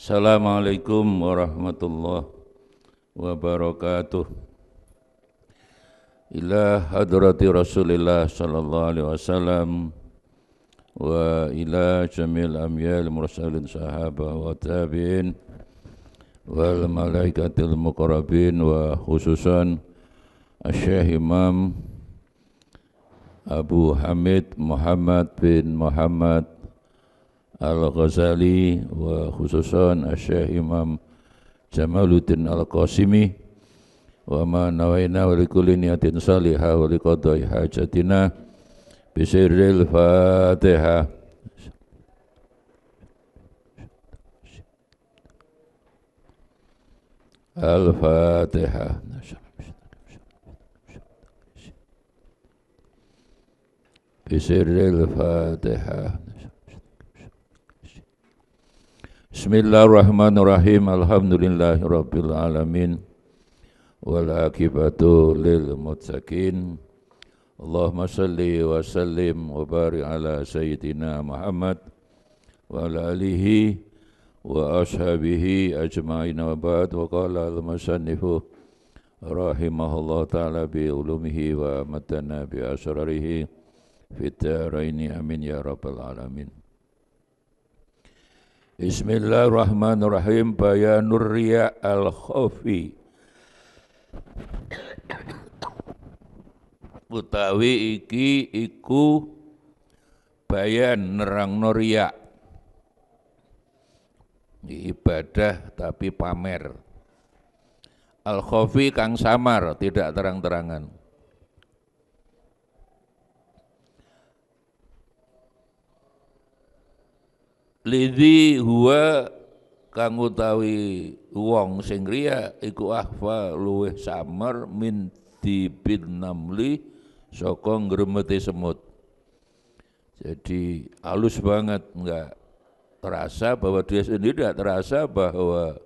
Assalamualaikum warahmatullahi wabarakatuh. Ila hadrati Rasulillah sallallahu alaihi wasallam wa ila jamil amyal mursalin sahabah wa tabi'in wal malaikatil muqarrabin wa khususan Asy-Syaikh Imam Abu Hamid Muhammad bin Muhammad Al-Ghazali wa khususan Asy-Syaikh Imam Jamaluddin Al-Qasimi wa ma nawaina wa likulli niyatin salihah wa liqadai hajatina bisirril Fatihah. Al-Fatihah. Bisirril Fatihah. Bismillahirrahmanirrahim. Alhamdulillahirabbil alamin. Wal akibatu lil muttaqin. Allahumma salli wa sallim wa barik ala sayyidina Muhammad wa ala alihi wa ashabihi ajma'in wa ba'd. Wa qala al-musannifu rahimahullah ta'ala bi ulumihi wa matana bi asrarihi fit daraini amin ya rabbal alamin. Bismillahirrahmanirrahim. Bayanur riya al-khafi. Utawi iki iku bayan nerangno riya. Ibadah tapi pamer. Al-khafi kang samar, tidak terang-terangan. Lidhi huwa kang utawi wong sing riya iku ahfa luweh samar min dibin namli saka ngremete semut. Jadi halus banget, enggak terasa bahwa dia sendiri, tidak terasa bahwa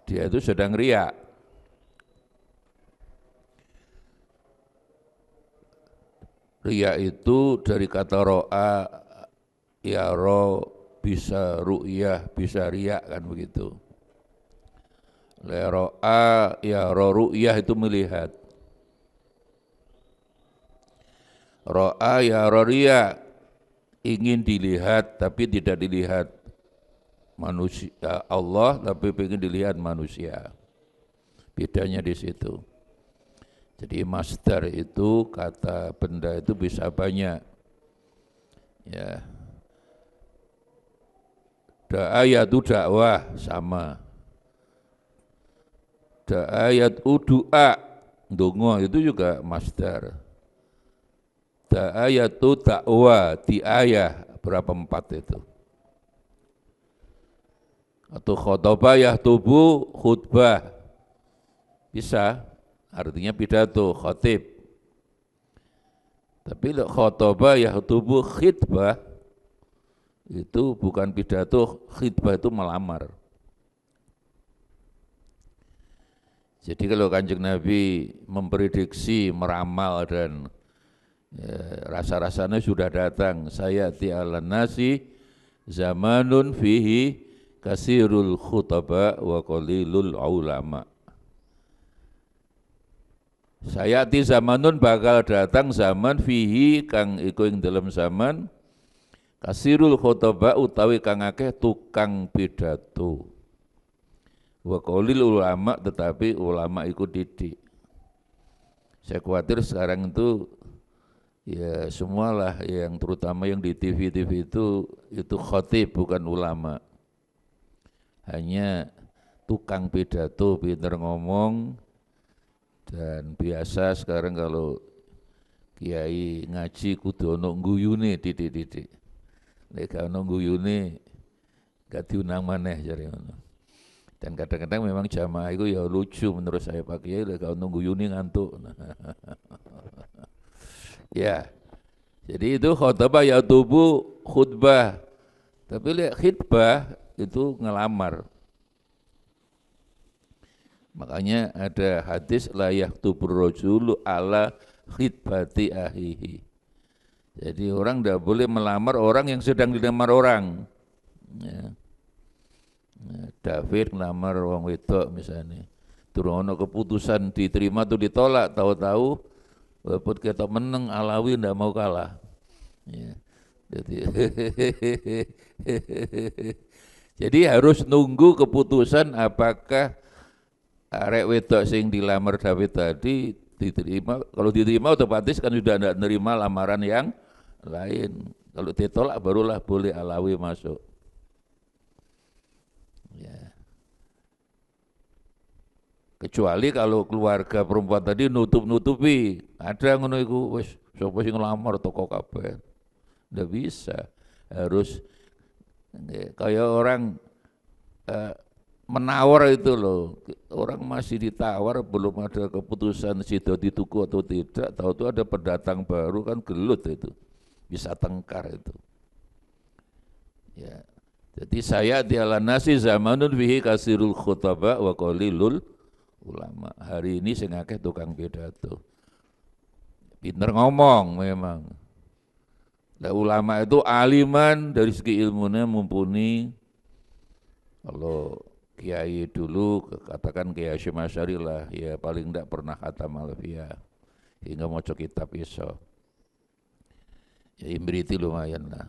dia itu sedang riya. Riya itu dari kata ro'a, yaro, bisa ru'yah, bisa riya, kan begitu. Ro'a, yaro, ru'yah itu melihat. Ro'a, yaro, riya, ingin dilihat tapi tidak dilihat manusia Allah, tapi ingin dilihat manusia. Bedanya di situ. Jadi masdar itu, kata benda itu bisa banyak. Ya. Da'ayatu dakwah sama. Da'ayatu du'a, ndonga itu juga masdar. Da'ayatu dakwah, diayah, berapa empat itu. Atau khotobah yahtubu khutbah, bisa, artinya pidato, khotib. Tapi khotobah yahtubu khitbah, itu bukan pidato, khitbah itu melamar. Jadi kalau Kanjeng Nabi memprediksi, meramal dan rasa-rasanya sudah datang, sayati ala nasi zamanun fihi kasirul khutaba wa qalilul ulama. Sayati zamanun, bakal datang zaman fihi kang iku ing dalam zaman kasirul khutaba utawi kang akeh tukang pidato. Wa qaulil ulama, tetapi ulama ikut didik. Saya khawatir sekarang itu semualah yang terutama yang di TV-TV itu khotib, bukan ulama. Hanya tukang pidato, pinter ngomong, dan biasa sekarang kalau kiai ngaji kudu ono guyune didik-didik. Nek ono guyune gak diundang maneh jare ngono. Dan kadang-kadang memang jamaah itu ya lucu menurut saya, Pak Kiai, nek ono guyune ngantuk. Ya. Jadi itu khutbah ya tubuh khutbah. Tapi lihat khutbah itu ngelamar. Makanya ada hadis la yaktubur rajulu ala khitbati ahihi. Jadi orang tidak boleh melamar orang yang sedang dilamar orang. Ya. David ngelamar wong wedok misalnya. Durung ono keputusan diterima atau ditolak, tahu-tahu walaupun kita menang Alawi ndak mau kalah. Ya. Jadi harus nunggu keputusan apakah arek wedok sing dilamar David tadi diterima. Kalau diterima otomatis kan sudah tidak menerima lamaran yang lain. Kalau ditolak barulah boleh Alawi masuk. Ya. Kecuali kalau keluarga perempuan tadi nutup-nutupi, ada ngono iku wis sapa sing nglamar toko kabeh. Ndak bisa. Harus kayak orang menawar itu loh. Orang masih ditawar belum ada keputusan sido dituku atau tidak, tahu tuh ada pendatang baru kan gelut itu. Bisa tengkar itu. Ya. Jadi saya diala nasi zamanun fihi kasirul khutaba wa qalilul ulama. Hari ini sing akeh tukang pidato. Pinter ngomong memang. Nah, ulama itu aliman dari segi ilmunya mumpuni. Kalau kiai dulu katakan Kiai Hasyim Asy'ari lah, ya paling tidak pernah khatam alfiyah hingga maca kitab iso. Ya imriti lumayan lah.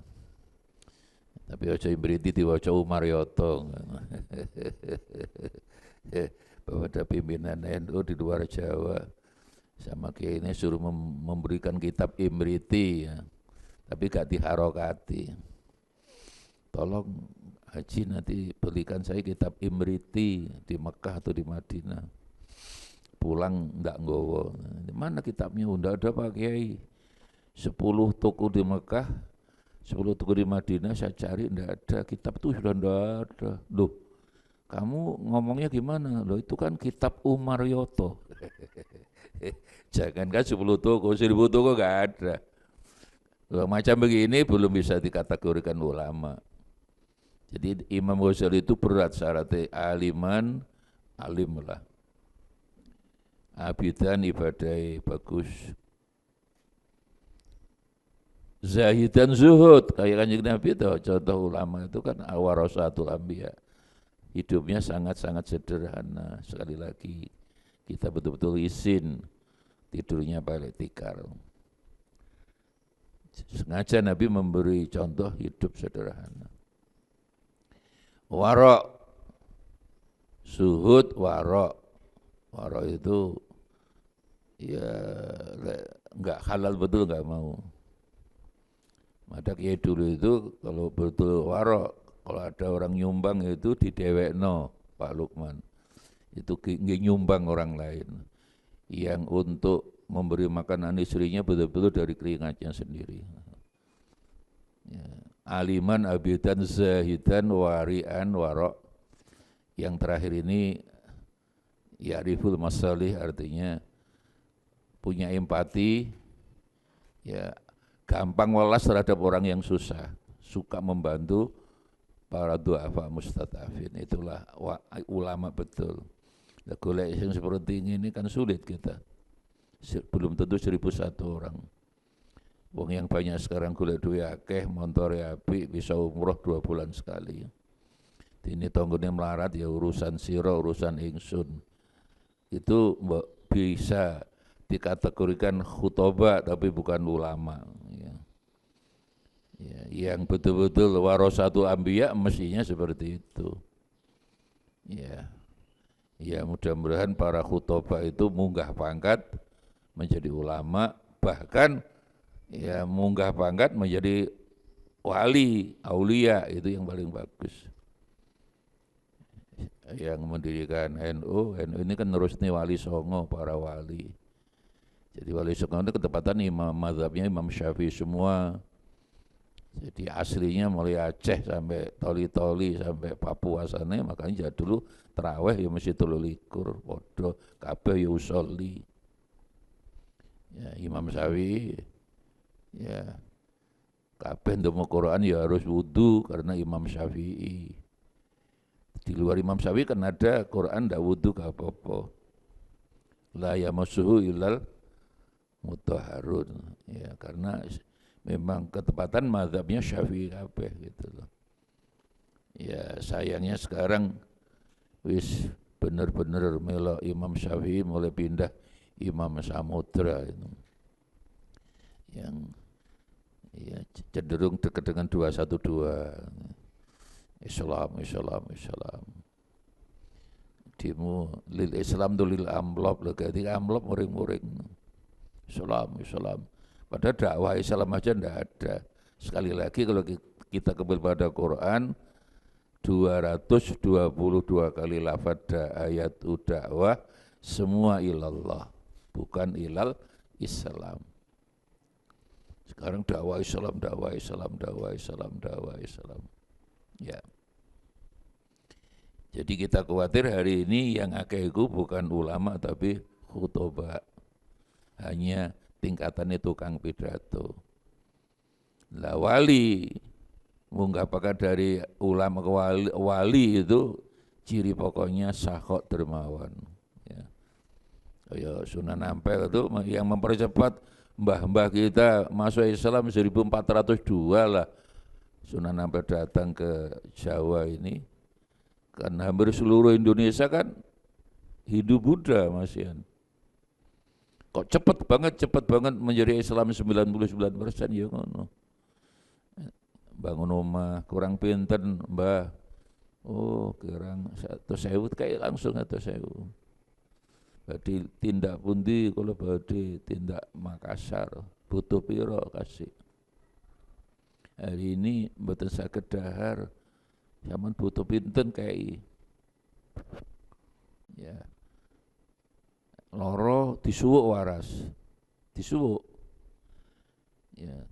Tapi aja imriti diwaca Umar Yoto. Pada pimpinan NU di luar Jawa sama kiai ini suruh memberikan kitab imriti ya. Tapi gak diharokati. Tolong Haji nanti belikan saya kitab imriti di Mekah atau di Madinah. Pulang enggak nggowo. Mana kitabnya? Enggak ada Pak Kiai. 10 toko di Mekah, 10 toko di Madinah saya cari enggak ada. Kitab itu sudah enggak ada. Loh, kamu ngomongnya gimana? Loh itu kan kitab Umar Yoto. Jangan kan 10 toko, 1000 toko enggak ada. Loh, macam begini belum bisa dikategorikan ulama. Jadi Imam Ghazali itu berat syaratnya, aliman, alim lah. Abidan ibadai bagus. Zahidan zuhud, kayak Kanjeng Nabi itu contoh ulama itu kan awarasatul anbiya. Hidupnya sangat-sangat sederhana. Sekali lagi kita betul-betul izin tidurnya balik tikar. Sengaja Nabi memberi contoh hidup sederhana. Warok, suhud warok. Warok itu ya enggak halal betul enggak mau. Maka kiai dulu itu kalau betul warok, kalau ada orang nyumbang itu didewekno Pak Lukman. Itu nyumbang orang lain. Yang untuk memberi makanan istrinya betul-betul dari keringatnya sendiri. Ya. Aliman, abidan, zahidan, wari'an, warok. Yang terakhir ini ya'riful masalih, artinya punya empati, ya gampang welas terhadap orang yang susah, suka membantu para du'afa mustadafin. Itulah ulama betul. Nah, golek yang seperti ini kan sulit kita. Belum tentu 1001 orang. Wong yang banyak sekarang golek duit akeh, montore apik, bisa umroh 2 bulan sekali. Ini tonggone melarat ya urusan sira, urusan ingsun. Itu bisa dikategorikan khutbah tapi bukan ulama. Ya. Ya, yang betul-betul warasatul anbiya mestinya seperti itu. Ya. Ya mudah-mudahan para khutbah itu munggah pangkat menjadi ulama, bahkan ya munggah pangkat menjadi wali, aulia, itu yang paling bagus. Yang mendirikan NU ini kan nerusnya wali songo, para wali. Jadi wali songo itu ketepatan imam mazhabnya Imam Syafi'i semua. Jadi aslinya mulai Aceh sampai Toli-Toli sampai Papua sana, makanya dulu terawih ya mesti 23 podo kabeh ya usolli. Ya Imam Syafi'i ya kabeh ndonga Quran ya harus wudu karena Imam Syafi'i. Di luar Imam Syafi'i kan ada Quran ndak wudu gak apa-apa. La yamassuhu illal mutahharun. Ya karena memang ketepatan mazhabnya Syafi'i kabeh gitu loh. Ya sayangnya sekarang wis bener-bener melo Imam Syafi'i mulai pindah Imam Samudra itu. Yang ya cenderung dekat dengan 212. Islam. Dimu lil Islam tu lil amlop, lagi amlop muring-muring. Islam. Padahal dakwah Islam aja ndak ada. Sekali lagi kalau kita kembali pada Quran, 222 kali lafaz ayat dakwah semua ilallah, bukan ilal Islam. Sekarang dakwah Islam. Ya. Jadi kita khawatir hari ini yang akeiku bukan ulama tapi khutbah. Hanya tingkatannya tukang pidato. Lah wali, apakah dari ulama ke wali itu ciri pokoknya sakhok dermawan. Ya. Kayak Sunan Ampel itu yang mempercepat mbah-mbah kita masuk Islam 1402 lah. Sunan Ampel datang ke Jawa ini, kan hampir seluruh Indonesia kan hidup Buddha masihan. Kok cepat banget menjadi Islam 99% ya ngono. Bangun rumah kurang pinten mbah. Oh kurang 100.000 kayak langsung 100.000. Badhe tindak pundi kalau badhe tindak Makassar butuh piro kasih. Hari ini mboten saged dahar, zaman butuh pinten kayak ya. Loro disuwuk waras. Disuwuk. Ya.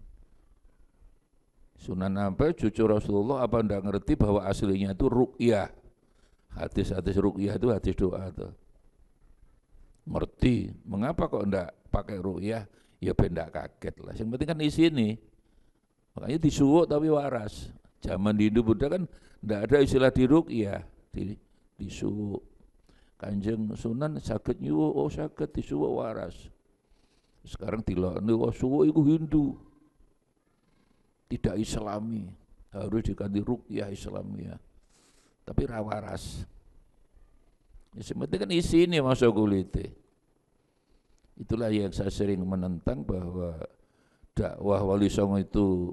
Sunan Ampel cucu Rasulullah apa ndak ngerti bahwa aslinya itu ruqyah. Hadis-hadis ruqyah itu hadis doa tuh. Ngerti. Mengapa kok ndak pakai ruqyah? Ya ben ndak kaget lah. Yang penting kan isi ini. Makanya disuwuk tapi waras. Zaman di Hindu Buddha kan ndak ada istilah diruqyah, disuwuk. Kanjeng Sunan saged nyuwuk, oh saged disuwuk waras. Sekarang dilokne wah suwuk iku Hindu. Tidak Islami, harus diganti ruqyah Islamiyah. Tapi ra waras. Ya sebenarnya kan isi ini masuk kulite. Itulah yang saya sering menentang bahwa dakwah Wali Songo itu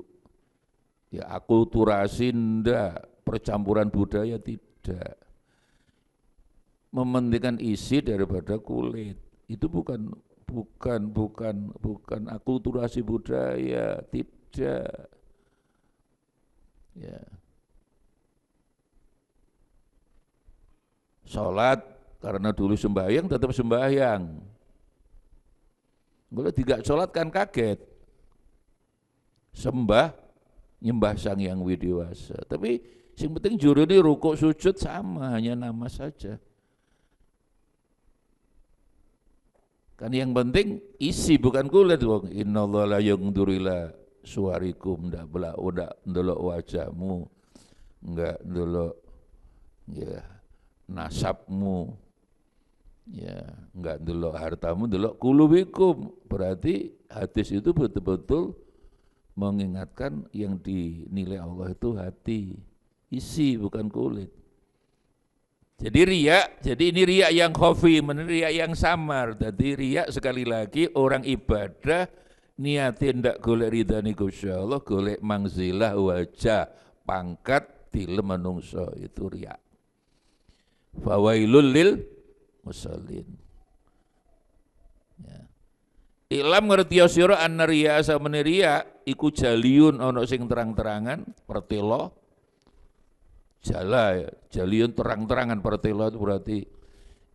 ya akulturasi ndak, percampuran budaya tidak. Mementingkan isi daripada kulit. Itu bukan akulturasi budaya, tidak. Ya. Sholat karena dulu sembahyang tetap sembahyang. Kalau tidak sholat kan kaget. Nyembah Sang Yang Widiwasa. Tapi yang penting jurune rukuk sujud sama, hanya nama saja. Kan yang penting isi bukan kulit. Innallaha la yanzuru ila suwarikum, ndak ndelok wajahmu, enggak ndelok ya nasabmu, ya enggak ndelok hartamu, ndelok kulubikum. Berarti hadis itu betul-betul mengingatkan yang dinilai Allah itu hati, isi bukan kulit. Jadi ini riak yang khafi, riak yang samar. Jadi riak sekali lagi orang ibadah niatin ndak golek ridhani Gusti Allah, golek mangzilah wajah, pangkat tilem manungsa, itu riak. Fawailul lil musallin. Ya. Ilam ngerti sira anna riya samene riya iku jaliun ana sing terang-terangan pertelo. Jala ya, jaliun terang-terangan pertelo itu berarti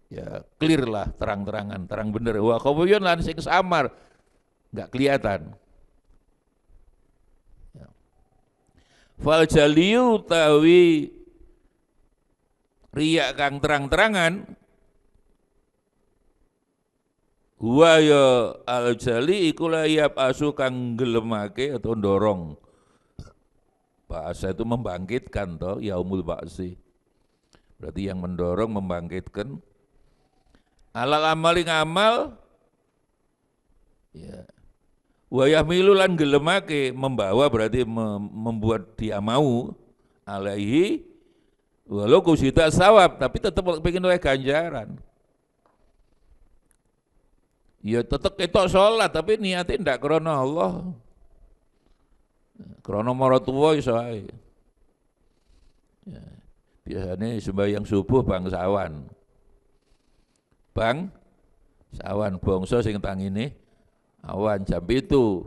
ya clear lah, terang-terangan, terang bener. Wa khafiyun lan sing samar enggak kelihatan. Ya. Fal jaliu tawi riya kang terang-terangan huwa ya al jali iku la yab asu kang gelemake atau ndorong. Ba'asa itu membangkitkan toh, yaumul ba'si. Berarti yang mendorong membangkitkan. Alal amali ngamal ya. Wa yahmilu lan gelemake, membawa berarti membuat dia mau alaihi Walau kusita sawab, tapi tetap pengen oleh ganjaran. Ya tetap ketok sholat, tapi niatnya tidak karena Allah. Karena maratuwa iso ae. Ya. Biasanya sembahyang subuh bangsawan. Sawan bangsa sing tangine awan jam itu.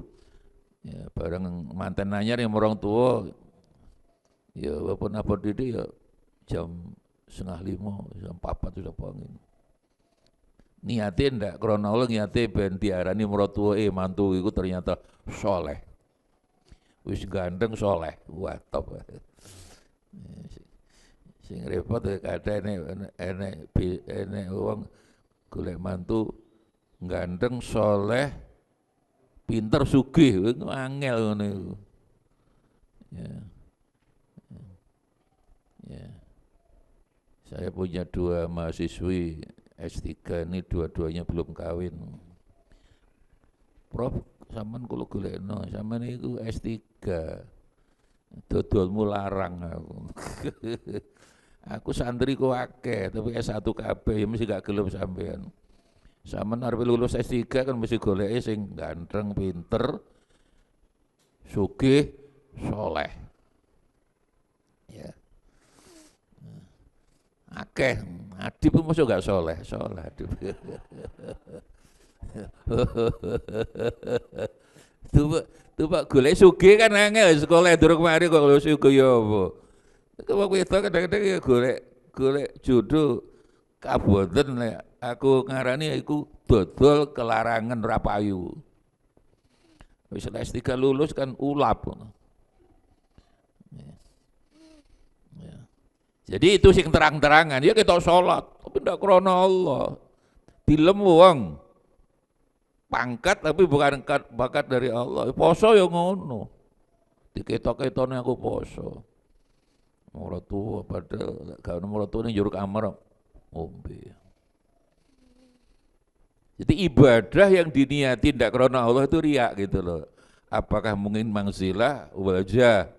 Ya, bareng manten anyar yang orang tua ya apa didi ya jam 4:30, jam 4 sudah bangun. Niatnya ndak krana Allah niate ben diarani mertua mantu iku ternyata soleh. Wis gandeng soleh. Wah top. Sing repot kadang enek wong golek mantu gandeng soleh pinter sugih angel ngono iku. Ya. Ya. Saya punya 2 mahasiswi S3 ini dua-duanya belum kawin. Prof, sampean kula golekno, sampean iku S3. Dodolmu larang aku. Aku santri ku akeh, tapi S1 kabeh ya mesti gak gelem sampean. Sampean arep lulus S3 kan mesti goleke sing ganteng, pinter, sugih, soleh. Ya. Akeh, Adip masuk gak soleh Adip. Tuh Pak golek sugih kan angel sekolah durung mari kok golek sugih ya apa. Kok wedok kadang-kadang ya golek jodoh kaboten nek aku ngarani iku dodol kelarangan ra payu. Wis S3 lulus kan ulap. Jadi itu sing terang-terangan, ya kita sholat, tapi tidak krana Allah. Dilem wong pangkat tapi bukan bakat dari Allah. Poso ya ngono. Diketok-ketone aku poso. Ora tua padahal gak ono ora tua ning jero kamar ngombe. Jadi ibadah yang diniati tidak krana Allah itu riak gitu loh. Apakah mungkin mangzilah, wajah,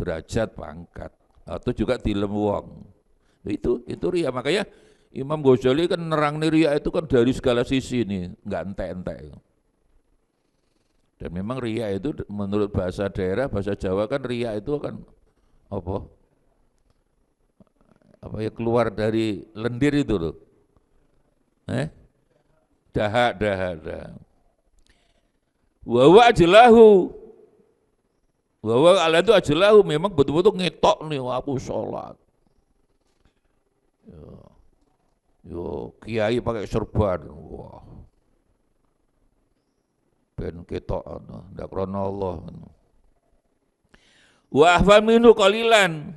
derajat, pangkat. Atau juga dilem wong. Itu riya. Makanya Imam Ghazali kan nerang riya itu kan dari segala sisi nih, enggak entek-entek. Dan memang riya itu menurut bahasa daerah, bahasa Jawa kan riya itu kan apa ya keluar dari lendir itu loh. Dahak. Wa ajlahu. Bahwa Allah itu ajalahu memang betul-betul ngetok nih aku sholat. Yo kiai pakai serban, wah. Ben ketok ndak krana Allah. Wa afal minhu qalilan.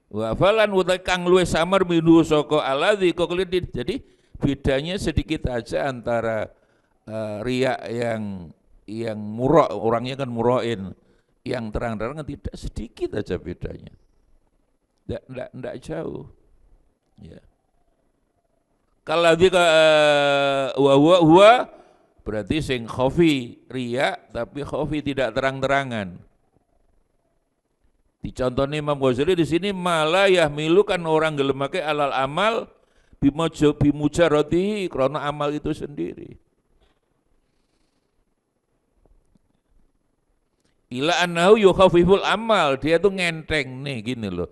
Wa afalan uta kang luwih samar minhu saka alladzi qoqlidin. Jadi bedanya sedikit aja antara riya yang murah, orangnya kan murahin, yang terang-terangan tidak, sedikit aja bedanya, tidak jauh. Ya. Kalau huwa berarti sing khofi riya, tapi khofi tidak terang-terangan. Dicontohnya Imam Ghazali di sini malah yahmilu kan orang gelemake alal amal bimujarradihi karena amal itu sendiri. Ila annahu yukhafiful amal, dia tuh ngenteng nih gini loh.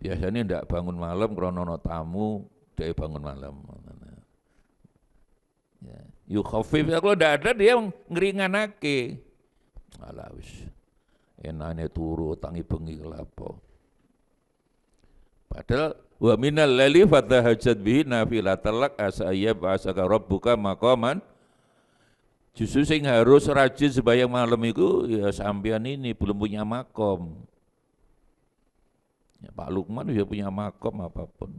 Biasanya ndak bangun malam krono tamu, dia bangun malam. Ya, yukhafif kalau ndak ada dia ngeringanake. Alah wis. Enane turu tangi bengi kelapo. Padahal wa minal laili fatahajjat bihi nafilatal lak asayyab asaka rabbuka maqaman. Justru sing harus rajin sembahyang malam itu ya sampean ini belum punya makom. Ya, Pak Lukman sudah punya makom apapun.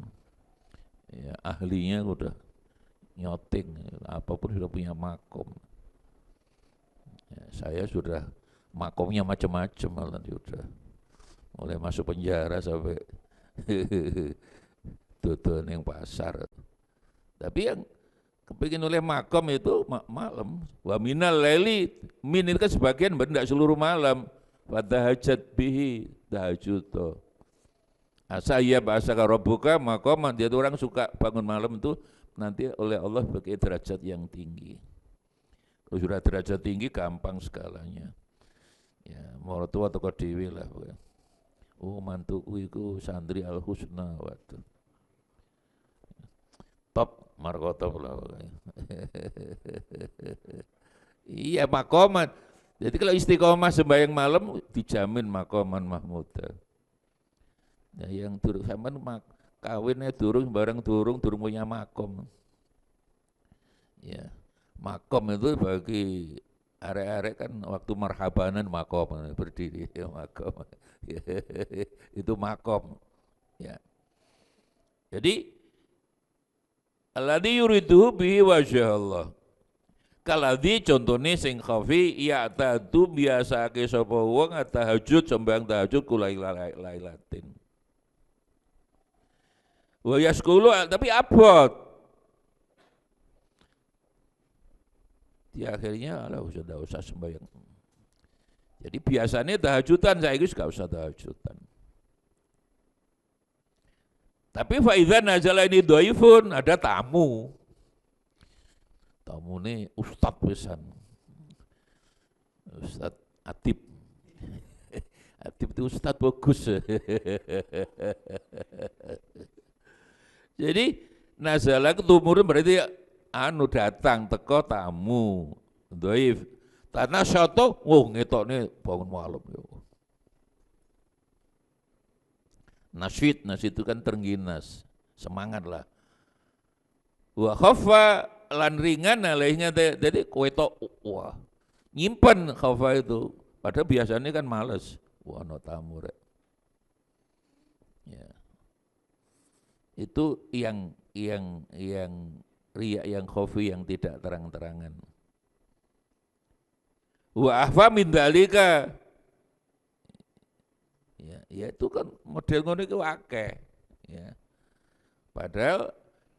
Ya, ahlinya udah nyoting, apapun sudah punya makom. Ya, saya sudah makomnya macam-macam malah sudah. Mulai masuk penjara sampai tutup yang pasar. Tapi yang kepingin oleh makom itu malam. Wa minal laili, min itu kan sebagian, tidak seluruh malam. Fatahajjat bihi, tahajud to. Asa ya bahasa rabbuka maqaman, dia orang suka bangun malam itu nanti oleh Allah bagi derajat yang tinggi. Kalau sudah derajat tinggi gampang segalanya. Ya, mau tua toko dewi lah. Oh mantuku iku santri Al Husna, waduh. Top markotop lah. Iya makoman. Jadi kalau istiqomah sembahyang malam dijamin makoman mahmudah. Nah, yang durung sampean kawinnya durung punya makom. Ya. Makom itu bagi arek-arek kan waktu marhabanan makom berdiri ya makom. Itu makom. Ya. Jadi alladzi yuridu bihi wajah Allah. Kaladzi contone sing khafi ya tadu biasake sapa wong tahajud sembahyang tahajud kulailatin. Wa yaskulu tapi abot. Di akhirnya ala usah sembahyang. Jadi biasanya tahajudan, saya itu gak usah tahajudan. Tapi faizan nazala ini dhaifun, ada tamu. Tamu ini ustadz pisan. Ustadz Atib. Atib itu ustadz bagus. Jadi nazala ketumurun berarti datang teko tamu dhaif. Tanah satu, ngetokne bangun malam yo. Nasyid itu kan terengginas, semangat lah. Wa khafa lan ringan alaihnya, jadi kowe tok wah nyimpen khafa itu. Padahal biasanya kan males. Wah no tamu rek. Ya. Itu yang riya yang khafi yang tidak terang-terangan. Wa ahfa min dzalika. Ya itu kan model ngono iku akeh. Ya. Padahal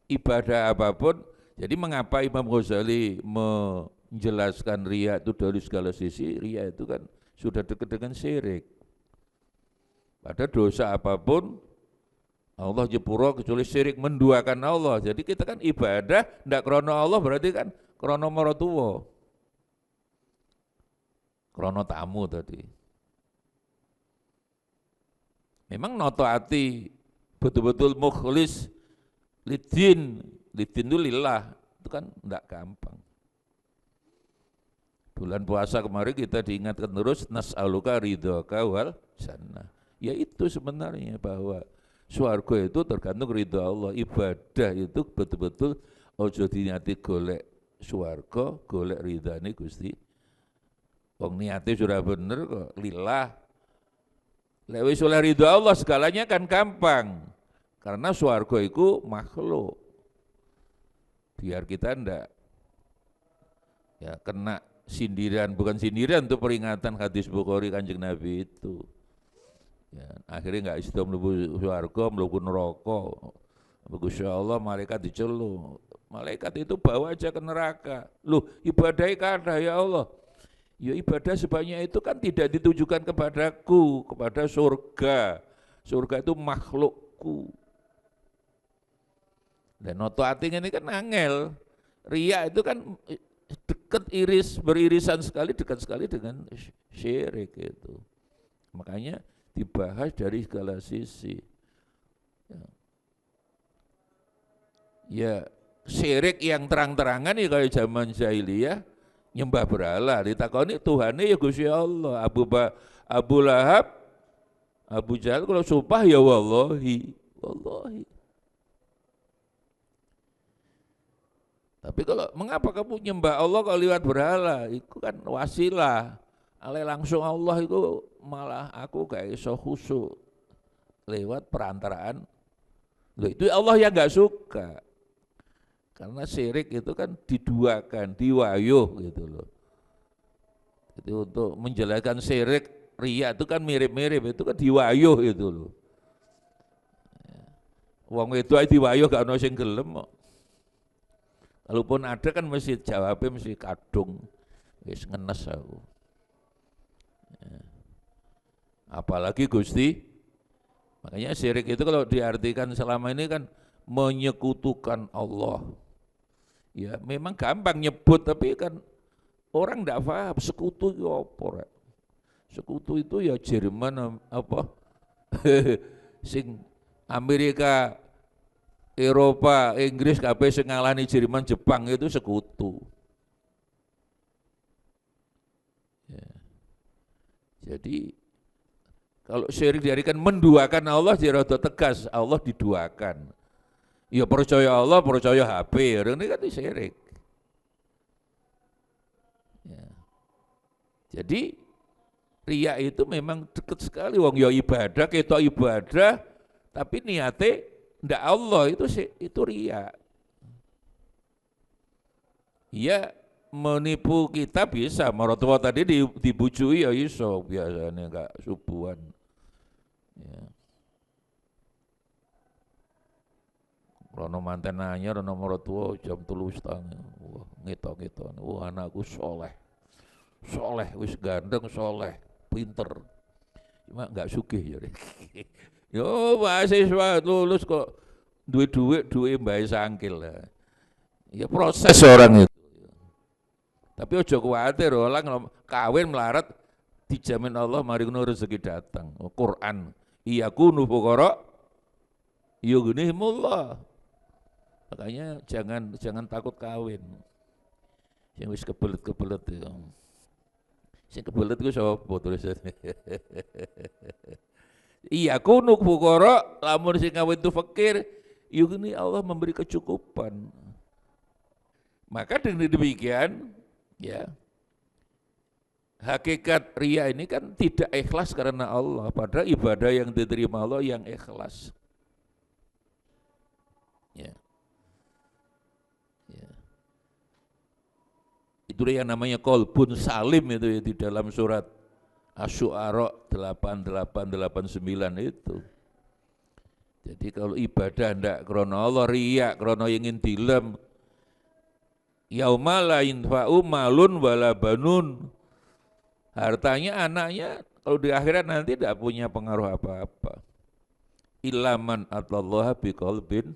ibadah apapun, jadi mengapa Imam Ghazali menjelaskan riya itu dari segala sisi? Riya itu kan sudah dekat dengan syirik. Pada dosa apapun Allah jepuro kecuali syirik menduakan Allah. Jadi kita kan ibadah ndak krono Allah berarti kan krono maratuwa. Krono tamu tadi. Memang noto hati betul-betul mukhlis lidin itu lillah, itu kan enggak gampang. Bulan puasa kemarin kita diingatkan terus nas'aluka ridhoka wal jannah. Ya itu sebenarnya bahwa swarga itu tergantung ridho Allah. Ibadah itu betul-betul ojo diniati golek swarga, golek ridhane Gusti. Wong niate sudah bener kok lillah. Lek wis oleh ridho Allah segalanya kan gampang. Karena swarga itu makhluk. Biar kita ndak ya kena sindiran, bukan sindiran itu peringatan hadis Bukhari Kanjeng Nabi itu. Ya, akhirnya enggak isto mlebu swarga, mlebu neraka. Gusti Allah malaikat diceluk. Malaikat itu bawa aja ke neraka. Loh, ibadahnya kathah ya Allah. Ya ibadah sebanyak itu kan tidak ditujukan kepadaku, kepada surga. Surga itu makhlukku. Dan noto ating ini kan angel. Riya itu kan dekat beririsan sekali, dekat sekali dengan syirik itu. Makanya dibahas dari segala sisi. Ya syirik yang terang-terangan ya kayak zaman jahiliyah. Nyembah berhala, ditakoni Tuhane ya Gusti Allah. Abu Lahab, Abu Jahal kalau sumpah ya wallahi. Tapi kalau mengapa kamu nyembah Allah kalau lewat berhala? Itu kan wasilah. Ale langsung Allah itu malah aku kayak iso khusyuk lewat perantaraan. Loh, itu Allah yang enggak suka. Karena syirik itu kan diduakan, diwayuh gitu loh. Itu untuk menjelaskan syirik, riya itu kan mirip-mirip, itu kan diwayuh itu loh. Wong itu aja diwayuh gak ono sing gelem kok. Kalaupun ada kan mesti jawabnya mesti kadung. Wis ngenes aku. Apalagi Gusti. Makanya syirik itu kalau diartikan selama ini kan menyekutukan Allah. Ya memang gampang nyebut, tapi kan orang tidak paham sekutu itu apa. Sekutu itu ya Jerman apa sing Amerika, Eropa, Inggris kabeh sing ngalani Jerman, Jepang itu sekutu. Ya. Jadi kalau syirik diartikan menduakan Allah, jadi rada tegas, Allah diduakan. Ya percaya Allah, percaya HP, ini kan syirik. Ya. Jadi riya itu memang dekat sekali, wong ya ibadah, ketok ibadah, tapi niate ndak Allah, itu riya. Ya menipu kita bisa, mertua tadi dibujui ya iso, biasanya enggak subuhan. Ya. Rono manten anyar, rono mertua jam 3:30, wah ngetok-ngetok, wah anakku soleh, wis gandeng soleh, pinter, cuma nggak sugih ya. Yo mahasiswa lulus kok duit mbak sangkil lah. Ya proses orang itu. Tapi ojo kuwatir, orang kawin melarat dijamin Allah mari ngono rezeki datang. Quran, iyakunu fuqara yughnihimullah. Makanya jangan takut kawin. Yang wis kebelet ya. Sing kebelet ku sapa tulisane? Iyakunu fuqara, lamun sing kawin itu fakir, yugni Allah memberi kecukupan. Maka dengan demikian ya, hakikat riya ini kan tidak ikhlas karena Allah, padahal ibadah yang diterima Allah yang ikhlas. Ya. Ya. Itu yang namanya qalbun salim itu ya, di dalam surat Asy-Syu'ara 8889 itu. Jadi kalau ibadah ndak krana Allah, riya krana ingin dilem, yauma la yanfa'u malun wala banun. Hartanya, anaknya kalau di akhirat nanti tidak punya pengaruh apa-apa. Ilaman atallaha biqalbin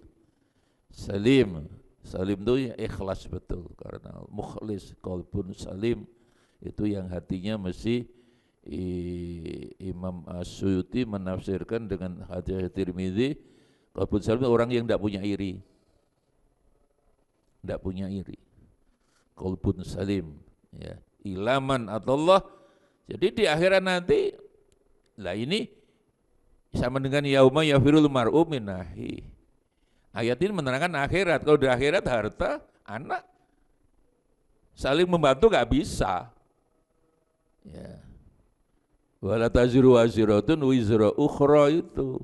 salim. Salim itu ya ikhlas betul, karena mukhlis, qalbun salim itu yang hatinya mesti. Imam As-Suyuti menafsirkan dengan hadis Tirmidzi, qalbun salim orang yang tidak punya iri. Tidak punya iri. Qalbun salim, ya. Ilaman atallah. Jadi di akhirat nanti, lah ini sama dengan yauma yafirul mar'u min akhihi. Ayat ini menerangkan akhirat. Kalau di akhirat harta, anak saling membantu gak bisa. Ya. Wala taziru waziratun wizra ukhra itu.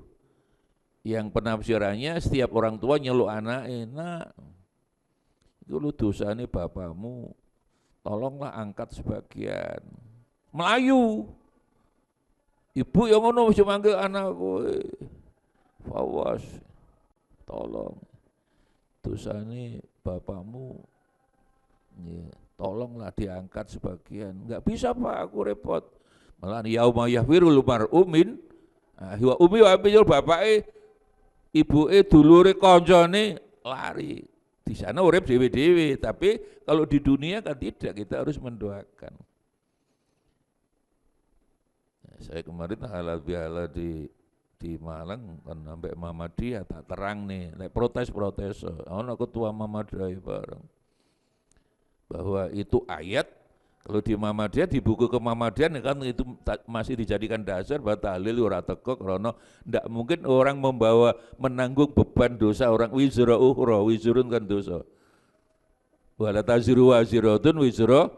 Yang penafsirannya setiap orang tua nyeluk anak, enak. Itu lu dosane bapakmu, tolonglah angkat sebagian. Melayu. Ibu yang ngono mesti manggil anak kowe. Fawas. Tolong. Dosane bapakmu, ya, tolonglah diangkat sebagian. Enggak bisa Pak, aku repot. Malah yauma yahwirul mar'u min wa umi wa abiyul bapake, ibuke, dulure, kancane lari. Di sana urip dewe-dewe, tapi kalau di dunia kan tidak, kita harus mendoakan. Nah, saya kemarin halal bihalal di Malang kan sampai Muhammadiyah tak terang nih, protes ono ketua Muhammadiyah bareng bahwa itu ayat kalau di Muhammadiyah, di buku ke Muhammadiyah kan itu masih dijadikan dasar bahwa tahlil ora teko karena ndak mungkin orang menanggung beban dosa orang. Wizra ukhra, wizrun kan dosa. Wala taziru waziratun wizra,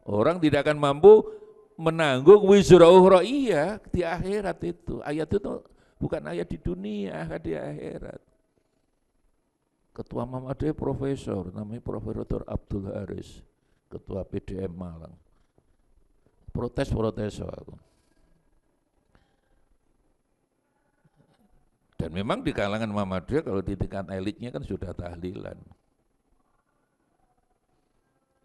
orang tidak akan mampu menanggung wizra ukhra, iya di akhirat itu. Ayat itu bukan ayat di dunia, di akhirat. Ketua Muhammadiyah profesor, namanya Profesor Abdul Haris, ketua PDM Malang. Protes aku. Dan memang di kalangan Muhammadiyah kalau di tingkat elitnya kan sudah tahlilan.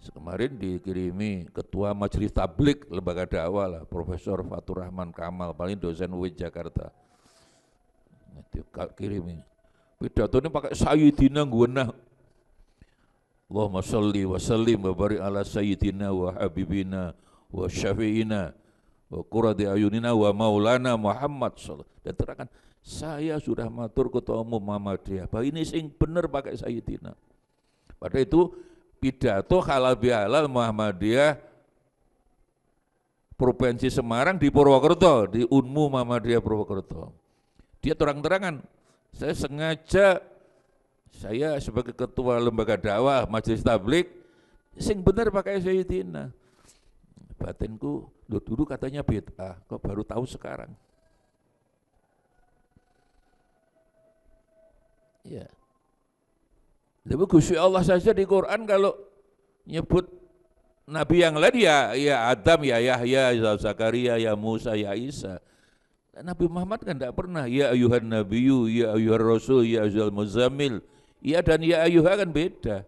Kemarin dikirimi Ketua Majelis Tablik Lembaga Dakwah lah, Profesor Fatur Rahman Kamal, paling dosen UIN Jakarta. Kirimi. Pidato ini pakai Sayyidina Gwenah. Allahumma sholli wa sallim wa barik ala Sayyidina wa Habibina wa Syafi'ina wa qurrati ayunina wa maulana Muhammad sallallahu. Dan terangkan, saya sudah matur Ketua Umum Muhammadiyah bahwa ini sing bener pakai Sayyidina. Pada itu pidato halal bihalal Muhammadiyah Provinsi Semarang di Purwokerto, di Unmu Muhammadiyah Purwokerto. Dia terang-terangan, saya sengaja, saya sebagai ketua lembaga dakwah Majelis Tablik, sing bener pakai Sayyidina. Batinku, dulu katanya bid'ah, kok baru tahu sekarang. Ya. Tapi Gusti Allah saja di Quran kalau nyebut nabi yang lain ya Adam, ya Yahya, ya Zakaria, ya Musa, ya Isa. Nabi Muhammad kan tidak pernah ya ayuhan nabiyyu, ya ayuhan rasul, ya ayuhal muzammil. Ya dan ya ayuha kan beda.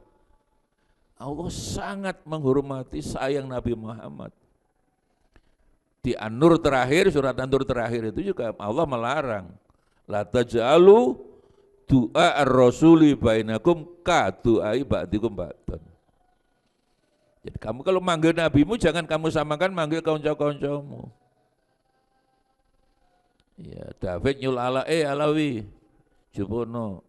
Allah sangat menghormati, sayang Nabi Muhammad. Di An-Nur terakhir, surat An-Nur terakhir itu juga Allah melarang. La taj'alu du'a ar-rasuli bainakum ka du'ai ba'dikum ba'dan. Jadi kamu kalau manggil nabimu jangan kamu samakan manggil konco-koncomu. Ya, David nyul Alawi Jupono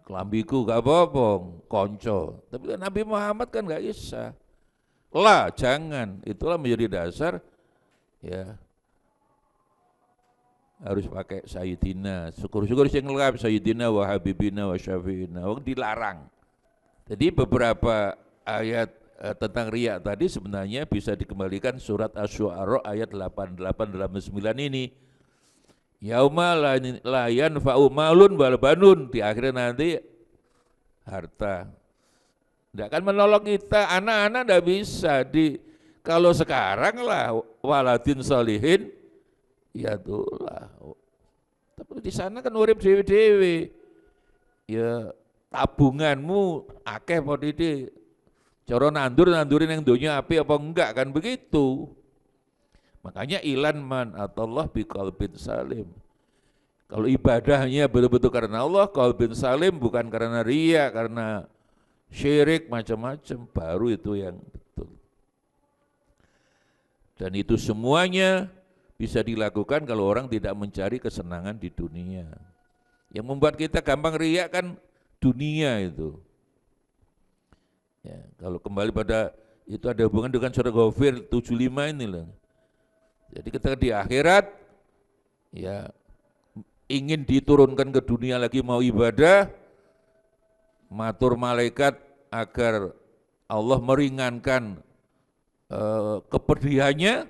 kelambiku gak apa-apa konco, tapi Nabi Muhammad kan gak bisa lah, jangan. Itulah menjadi dasar ya harus pakai Sayyidina, syukur-syukur sing lengkap Sayyidina wa Habibina wa Syafi'ina, dilarang. Jadi beberapa ayat tentang riya tadi sebenarnya bisa dikembalikan surat Asy-Syu'ara ayat 88-89 ini. Yauma la yanfa'u malun wal banun, di akhirnya nanti harta tidak akan menolong kita, anak-anak tidak bisa kalau sekarang lah waladin solihin ya itulah. Tapi di sana kan urip dewe-dewe. Ya tabunganmu akeh apa didik. Cara nandurin yang dunia api apa enggak kan begitu. Makanya ilan man atallah biqalbin salim. Kalau ibadahnya betul-betul karena Allah, qalbin salim, bukan karena riya, karena syirik macam-macam, baru itu yang betul. Dan itu semuanya bisa dilakukan kalau orang tidak mencari kesenangan di dunia. Yang membuat kita gampang riya kan dunia itu. Ya, kalau kembali pada itu ada hubungan dengan surah Ghafir 75 ini loh. Jadi kita di akhirat ya ingin diturunkan ke dunia lagi mau ibadah, matur malaikat agar Allah meringankan kepedihannya.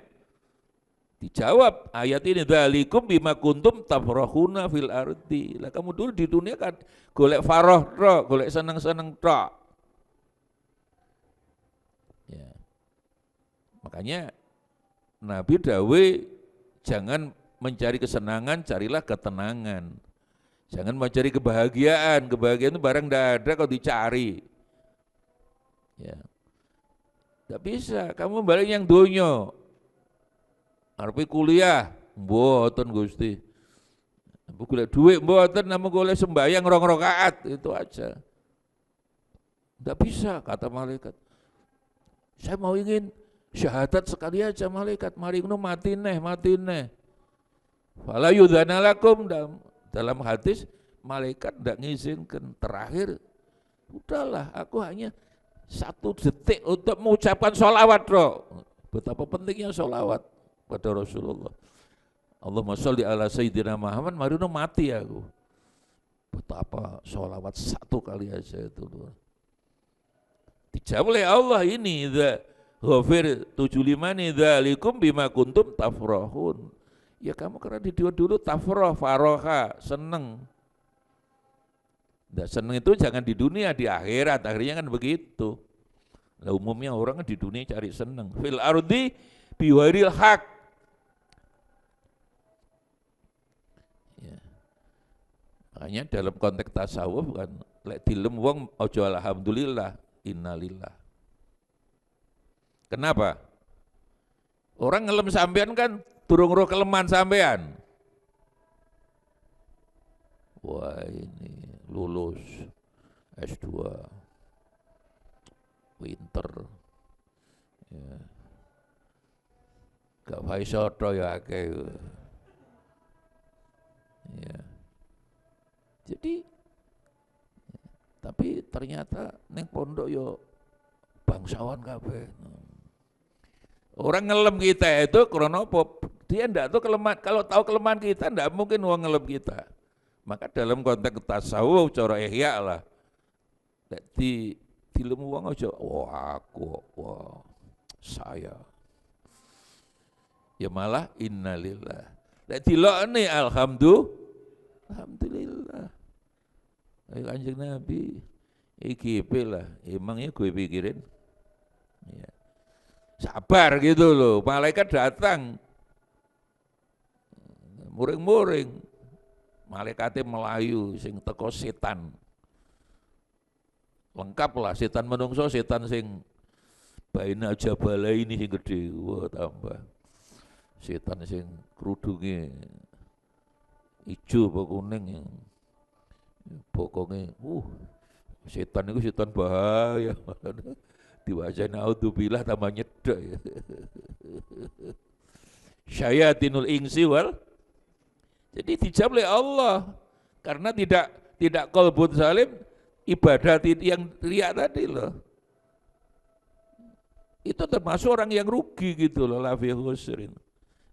Dijawab ayat ini, dzalikum bima kuntum tafrahuna fil ardi. Lah kamu dulu di dunia kan golek farah tok, golek seneng-seneng tok. Ya. Makanya Nabi dawe jangan mencari kesenangan, carilah ketenangan. Jangan mencari kebahagiaan, kebahagiaan itu barang tidak ada kalau dicari. Ya. Tidak bisa, kamu balik yang dunia. Arepe kuliah, mboten Gusti. Golek duit mboten, namun golek sembahyang 2 rakaat, itu aja. Tidak bisa, kata malaikat. Saya mau ingin syahadat sekali aja malaikat, mari ngono mati neh. Fala yudhana lakum, dalam hadis malaikat tidak ngizinkan. Terakhir, udahlah aku hanya 1 detik untuk mengucapkan sholawat. Betapa pentingnya sholawat pada Rasulullah. Allahumma sholli ala Sayyidina Muhammad, mari ngono mati aku. Betapa sholawat 1 kali aja itu. Dijawab oleh Allah ini, Ghafir 75 nih, dzalikum bima kuntum tafrahun. Ya kamu karena di dulu tafrah, faroha, seneng. Nah, seneng itu jangan di dunia, di akhirat, akhirnya kan begitu. Nah, umumnya orang di dunia cari seneng. Fil ardi biwaril haq. Ya. Makanya dalam konteks tasawuf kan, lek dilem wong ojo alhamdulillah. innalillah. Kenapa? Orang ngelem sampean kan durung roh kelemahan sampean. Wah ini lulus S2, pinter, ya. Gak faisoto ya akeh. Ya. Jadi, tapi ternyata neng pondok yo bangsawan kabeh. Orang ngelem kita itu kronopo, dia ndak tahu kelemahan. Kalau tahu kelemahan kita, ndak mungkin orang ngelem kita. Maka dalam konteks tasawuf, cara ihya lah, di lemu wong aja, wah aku, wah saya. Ya malah innalillah. Nek dilokne alhamdulillah. Ayo Kanjeng Nabi, iki lah, emangnya gue pikirin. Ya. Sabar gitu loh, malaikat datang. Muring-muring. Malaikatnya melayu sing teko setan. Lengkap lah setan menungso, setan sing baina jabala ini sing gede, wah tambah. Setan sing kerudungnya ijo apa kuning, pokoknya setan itu setan bahaya. Diwajah naudzubillah tambah nyedek. Syayatinul insi wal, jadi dijawab oleh Allah karena tidak qalbun salim, ibadat yang riya tadi loh. Itu termasuk orang yang rugi gitu loh, la fi khusrin.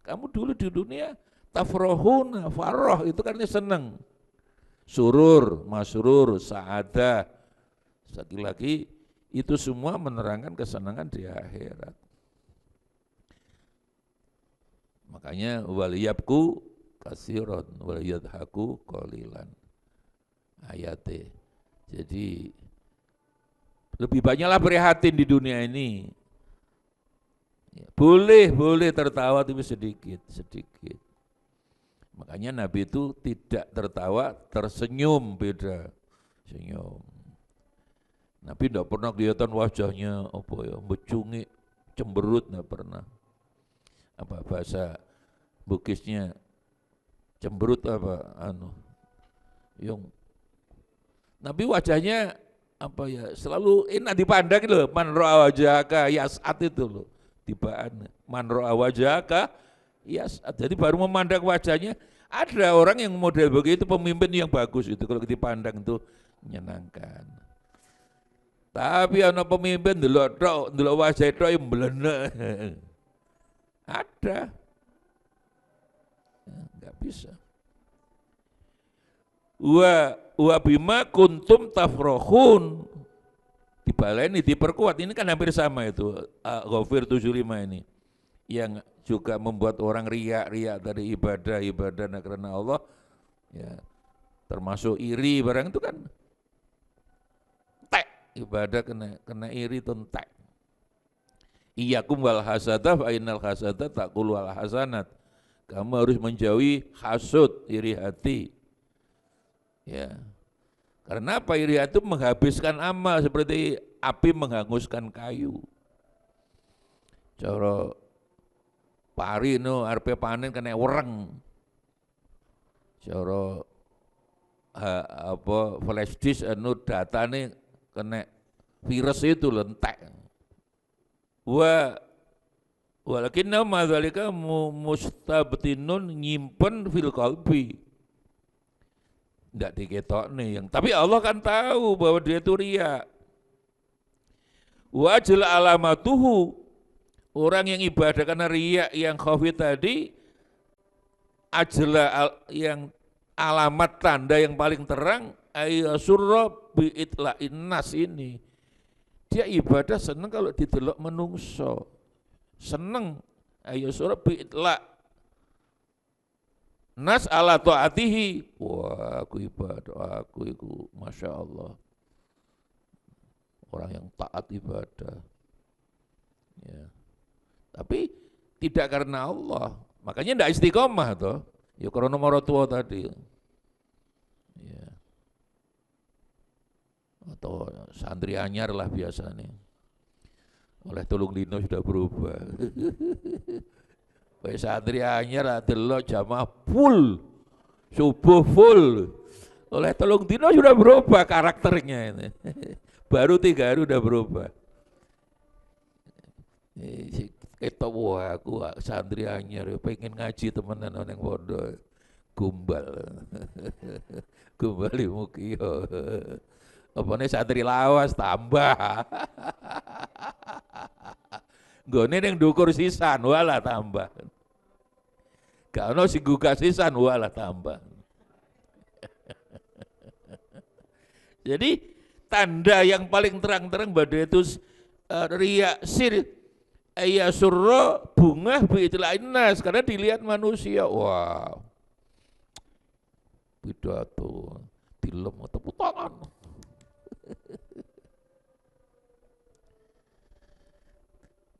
Kamu dulu di dunia tafrohuna, farroh itu karena seneng. Surur, masrur, sa'adah. Satu lagi itu semua menerangkan kesenangan di akhirat. Makanya waliyabku kasiron waliyadhaku qalilan. Ayatnya. Jadi lebih banyaklah prihatin di dunia ini. Boleh tertawa tapi sedikit. Makanya Nabi itu tidak tertawa, tersenyum, beda. Senyum. Nabi tidak pernah kelihatan wajahnya apa ya, becungi, cemberut, tidak pernah. Apa bahasa Bugisnya cemberut apa yang Nabi wajahnya apa ya, selalu enak dipandang loh, man ra'a wajhaka yas'at itu loh. Tibaan man ra'a wajhaka yas'at. Jadi baru memandang wajahnya, ada orang yang model begitu pemimpin yang bagus itu kalau dipandang itu menyenangkan. Tapi ana pemimpin ndelok wajah tok yang mblenek. Ada. Enggak bisa. Wa bima kuntum tafrohun, dibaleni, diperkuat. Ini kan hampir sama itu Ghafir 75 ini yang juga membuat orang riak dari ibadah karena Allah ya, termasuk iri barang itu kan tek, ibadah kena iri itu tek. Iyyakum wal hasadah fa innal hasadah taqulu wal hasanat. Kamu harus menjauhi hasud, iri hati. Ya. Karena apa? Iri itu menghabiskan amal seperti api menghanguskan kayu. Cara pari no arepe panen kena wereng. Cara flash disk anu datane kena virus itu lentek. Walakinna ma dzalika mustabtinun, nyimpen fil qalbi. Tidak diketokne yang, tapi Allah kan tahu bahwa dia itu riya. Wa ajla alamatuhu, orang yang ibadah karena riya yang khafi tadi, ajla yang alamat tanda yang paling terang ayasurra bi itla'in nas ini. Dia ibadah seneng kalau didelok menungso. Seneng ayasurra bi itla' nas ala ta'atihi. Wah, aku ibadah, aku itu Masya Allah. Orang yang taat ibadah. Ya. Tapi tidak karena Allah. Makanya tidak istiqomah toh. Ya karena maratuwa tadi. Ya. atau santri anyar lah biasanya. Oleh tolong dino sudah berubah. Kayak santri anyar delok jamaah full, subuh full. Oleh tolong dino sudah berubah karakternya ini. Baru 3 hari udah berubah. Kita wah aku santri anyar pengen ngaji temenan nang pondok. Gumbal. Gumbal mukio. Apane santri lawas tambah. Gone ning ndukur sisan walah tambah. Gak ono sing gugah sisan walah tambah. Jadi tanda yang paling terang-terang badhe itu riya sir ayasurra bungah bi'itlain nas karena dilihat manusia. Wah. Pidato film tepuk tangan.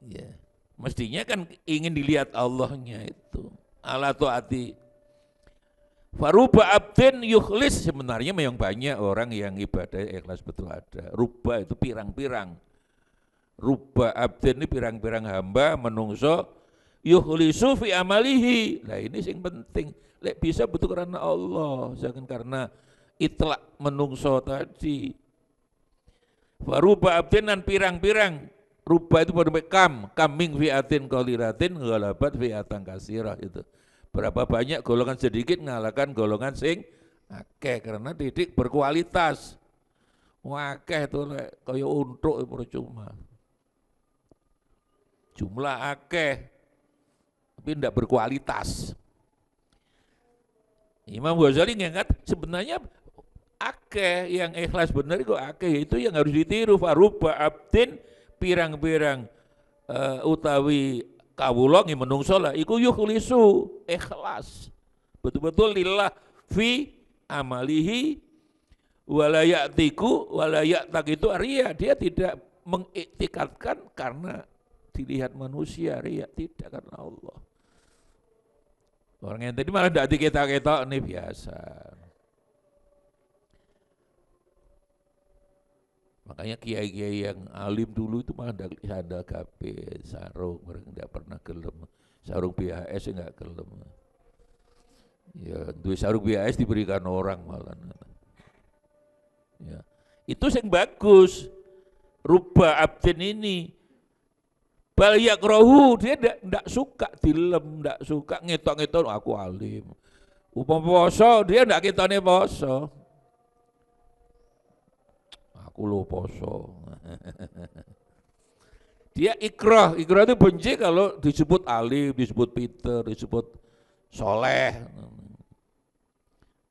Ya, mestinya kan ingin dilihat Allahnya itu. Ala taati. Faruba abdin yukhlis, sebenarnya memang banyak orang yang ibadah ikhlas betul ada. Ruba itu pirang-pirang. Ruba abdin ini pirang-pirang hamba menungso yukhlisu fi amalihi. Nah ini yang penting. Lek bisa betul karena Allah, jangan karena itlak menungso tadi. Faruba abdin dan pirang-pirang. Ruba itu pada kaming fi'atin qaliratin ghalabat fi'atan kasirah itu. Berapa banyak golongan sedikit ngalahkan golongan sing akeh karena didik berkualitas. Akeh itu kaya untuk percuma. Jumlah akeh tapi tidak berkualitas. Imam Ghazali ngangkat sebenarnya akeh yang ikhlas benar itu akeh, itu yang harus ditiru. Faruba abdin pirang-pirang utawi kawula nggih menungso lah iku yukhlisu ikhlas betul-betul lillah fi amalihi wala ya'tiku wala ya'tak itu riya, dia tidak mengiktikadkan karena dilihat manusia, riya tidak karena Allah. Orang yang tadi malah tidak diketok-ketok ini biasa. Makanya kiai-kiai yang alim dulu itu malah ada KP, sarung, mereka tidak pernah gelem. Sarung BHS enggak gelem. Ya, duit sarung BHS diberikan orang malah. Ya. Itu yang bagus. Ruba abdin ini. Bal yakrohu, dia tidak suka dilem, tidak suka ngetok-ngetok aku alim. Umpama poso, dia tidak ketone poso. Aku lo poso. Dia ikrah itu benci kalau disebut alim, disebut pinter, disebut soleh.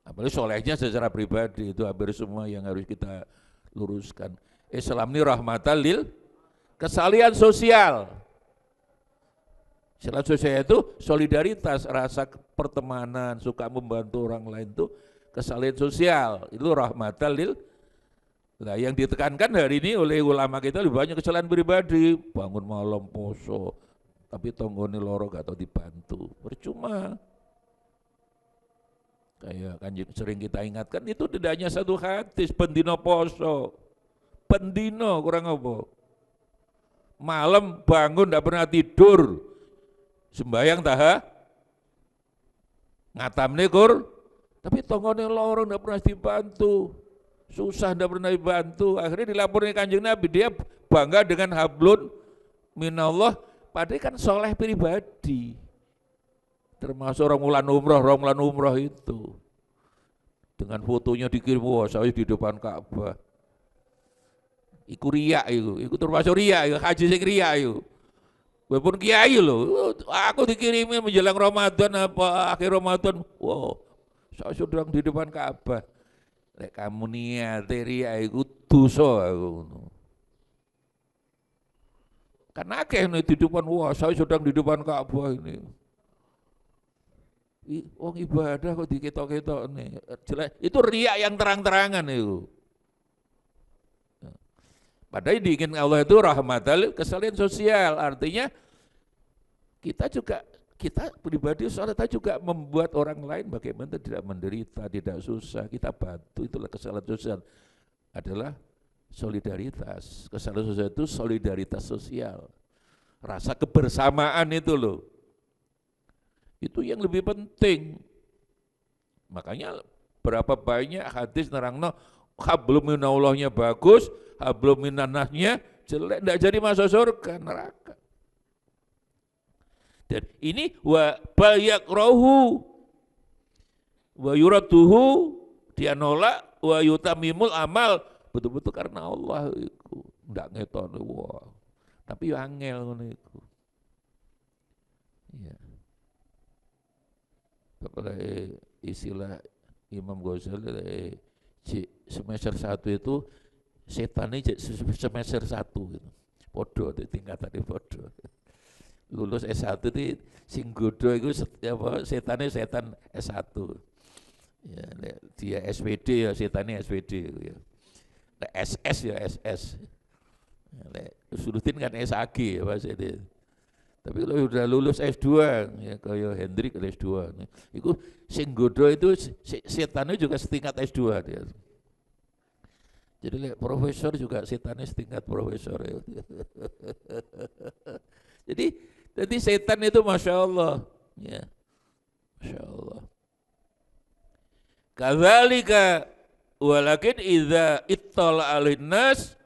Apalagi solehnya secara pribadi itu hampir semua yang harus kita luruskan. Islam ini rahmatan lil kesalian sosial. Kesalian sosial itu solidaritas, rasa pertemanan, suka membantu orang lain itu kesalian sosial. Itu rahmatan lil. Nah, yang ditekankan hari ini oleh ulama kita lebih banyak kesalahan pribadi, bangun malam poso, tapi tonggone loro gak tahu dibantu, percuma. Kayak kan sering kita ingatkan itu tidak hanya satu hadis, pendino poso, pendino kurang apa? Malam bangun tidak pernah tidur, sembahyang taha, ngatamne kur, tapi tonggone loro tidak pernah dibantu. Susah tidak pernah dibantu, akhirnya dilaporin Kanjeng Nabi, dia bangga dengan hablun minallah, padahal kan soleh pribadi, termasuk orang mulan umroh itu, dengan fotonya dikirim, wah saya di depan Ka'bah, iku riya itu termasuk riya, haji sing riya itu, walaupun kiai loh, aku dikirimin menjelang Ramadan apa akhir Ramadan, wow saya sedang di depan Ka'bah. Lek kamu niat riya iku dosa aku. Karena akeh di depan, wah saya sedang di depan Ka'bah ini. Wong ibadah kok diketok-ketok nih. Jelas itu riya yang terang-terangan itu. Padahal diingin Allah itu rahmatal kesalahan sosial, artinya kita pribadi soalnya kita juga membuat orang lain bagaimana tidak menderita, tidak susah, kita bantu, itulah kesalahan sosial. Adalah solidaritas. Kesadaran sosial itu solidaritas sosial. Rasa kebersamaan itu loh. Itu yang lebih penting. Makanya berapa banyak hadis nerangno hablum minallahnya bagus, hablum minannasnya jelek, enggak jadi masuk surga, neraka. Dan ini wa bayakrahu wa yuraduhu, dia nolak, wa yutamimul amal, betul-betul karena Allah itu ndak ngetone wah. Tapi yo angel ngono iku. Iya. Kepada istilah Imam Ghazali semester 1 itu setan ini semester 1 gitu. Podo tingkatannya podo. Lulus S1 itu sing godho iku setane setan S1. Ya, dia SPD ya setannya SPD ya. Nah, SS ya SS. Nah, Sulutin kan SAG ya Mas ini. Tapi kalau udah lulus S2 ya kayak Hendrik S2. Itu sing godho itu setannya juga setingkat S2 dia. Jadi profesor juga setannya setingkat profesor ya. Jadi setan itu Masya Allah ya. Masya Allah. Kadzalika walakin idza ittala 'alan nas